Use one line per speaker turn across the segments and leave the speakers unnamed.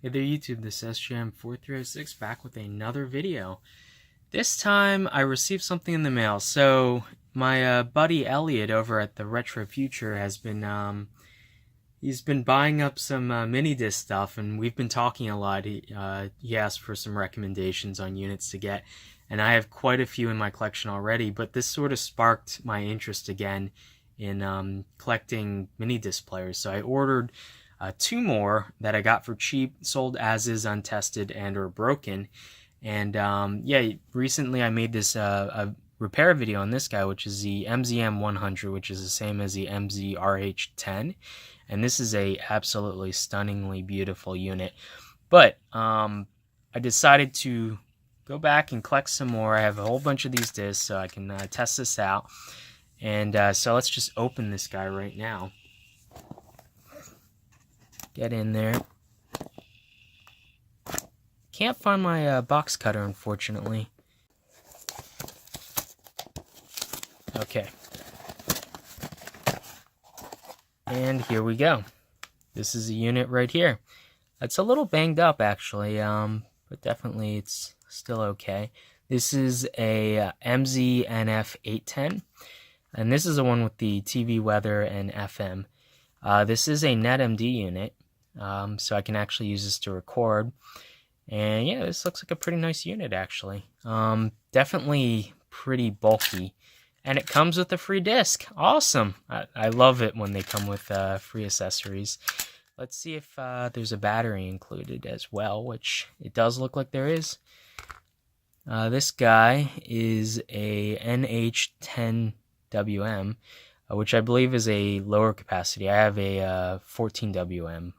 Hey there YouTube, this is SGM4306 back with another video. This time I received something in the mail. So my buddy Elliot over at the Retro Future has been he's been buying up some Minidisc stuff, and we've been talking a lot. He asked for some recommendations on units to get, and I have quite a few in my collection already, but this sort of sparked my interest again in collecting Minidisc players. So I ordered two more that I got for cheap, sold as is, untested and or broken. And yeah, recently I made this a repair video on this guy, which is the MZM 100, which is the same as the MZ RH10, and this is a absolutely stunningly beautiful unit. But I decided to go back and collect some more. I have a whole bunch of these discs, so I can test this out. And so let's just open this guy right now. Get in there. Can't find my box cutter, unfortunately. Okay. And here we go. This is a unit right here. It's a little banged up, actually, but definitely it's still okay. This is a MZ-NF 810, and this is the one with the TV weather and FM. This is a nabbed unit. So I can actually use this to record. And yeah, this looks like a pretty nice unit, actually. Definitely pretty bulky. And it comes with a free disc. Awesome. I love it when they come with free accessories. Let's see if there's a battery included as well, which it does look like there is. This guy is a NH10WM, which I believe is a lower capacity. I have a 14WM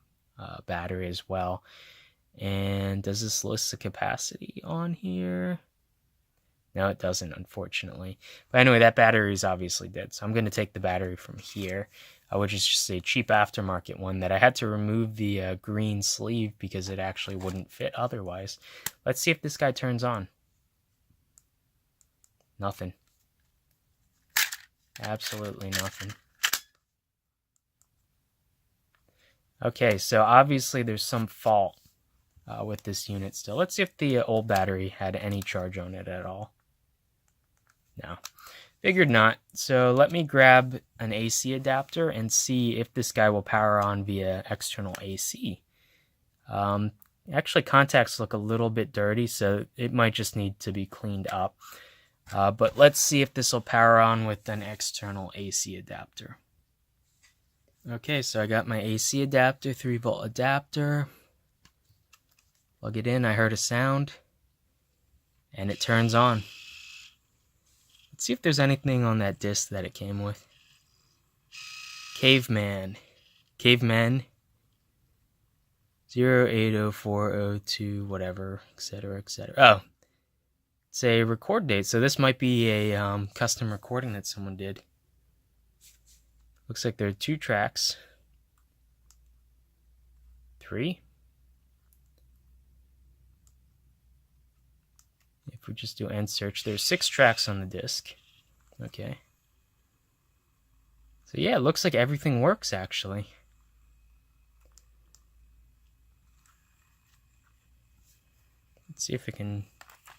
battery as well. And does this list the capacity on here? No, it doesn't, unfortunately. But anyway, that battery is obviously dead, so I'm going to take the battery from here, which is just a cheap aftermarket one that I had to remove the green sleeve because it actually wouldn't fit otherwise. Let's see if this guy turns on. Nothing. Absolutely nothing. Okay, so obviously there's some fault with this unit still. Let's see if the old battery had any charge on it at all. No. Figured not. So let me grab an AC adapter and see if this guy will power on via external AC. Actually, contacts look a little bit dirty, so it might just need to be cleaned up. But let's see if this will power on with an external AC adapter. Okay, so I got my AC adapter, 3-volt adapter. Plug it in, I heard a sound, and it turns on. Let's see if there's anything on that disc that it came with. Caveman 080402, whatever, etc., etc. Oh, it's a record date, so this might be a custom recording that someone did. Looks like there are 2 tracks. 3. If we just do end search, there's 6 tracks on the disc. Okay. So yeah, it looks like everything works, actually. Let's see if I can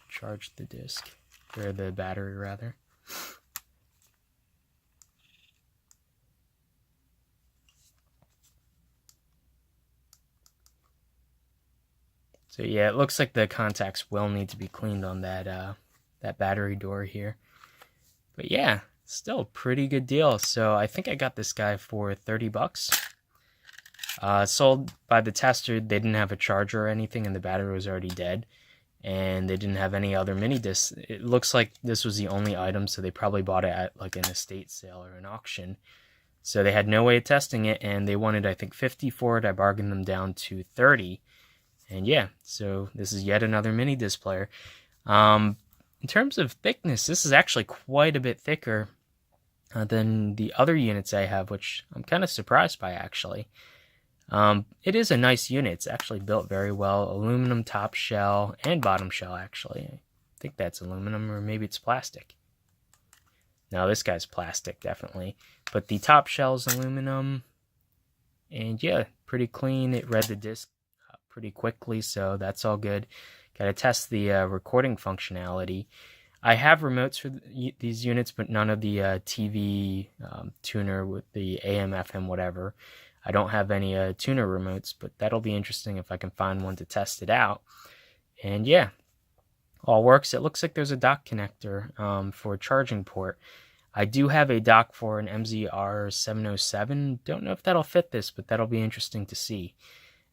charge the disc, or the battery rather. So yeah, it looks like the contacts will need to be cleaned on that that battery door here. But yeah, still a pretty good deal. So I think I got this guy for 30 bucks. Sold by the tester. They didn't have a charger or anything, and the battery was already dead. And they didn't have any other mini discs. It looks like this was the only item, so they probably bought it at like an estate sale or an auction. So they had no way of testing it, and they wanted, I think, 50 for it. I bargained them down to 30. And yeah, so this is yet another Minidisc player. In terms of thickness, this is actually quite a bit thicker than the other units I have, which I'm kind of surprised by, actually. It is a nice unit. It's actually built very well. Aluminum top shell and bottom shell, actually. I think that's aluminum, or maybe it's plastic. No, this guy's plastic, definitely. But the top shell's aluminum. And yeah, pretty clean. It read the disc pretty quickly, so that's all good. Got to test the recording functionality. I have remotes for these units, but none of the TV tuner with the AM, FM, whatever. I don't have any tuner remotes, but that'll be interesting if I can find one to test it out. And yeah, all works. It looks like there's a dock connector for a charging port. I do have a dock for an MZR 707. Don't know if that'll fit this, but that'll be interesting to see.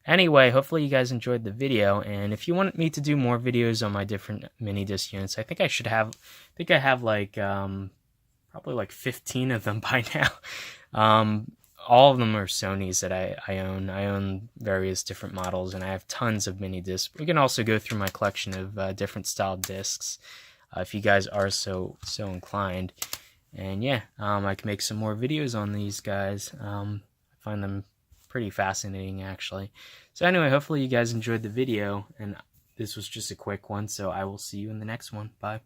Anyway, hopefully you guys enjoyed the video, and if you want me to do more videos on my different mini disc units, I have like probably like 15 of them by now. All of them are Sonys that I own. I own various different models, and I have tons of mini discs. We can also go through my collection of different style discs if you guys are so inclined. And yeah, I can make some more videos on these guys. I find them pretty fascinating, actually. So anyway, hopefully you guys enjoyed the video, and this was just a quick one, so I will see you in the next one. Bye.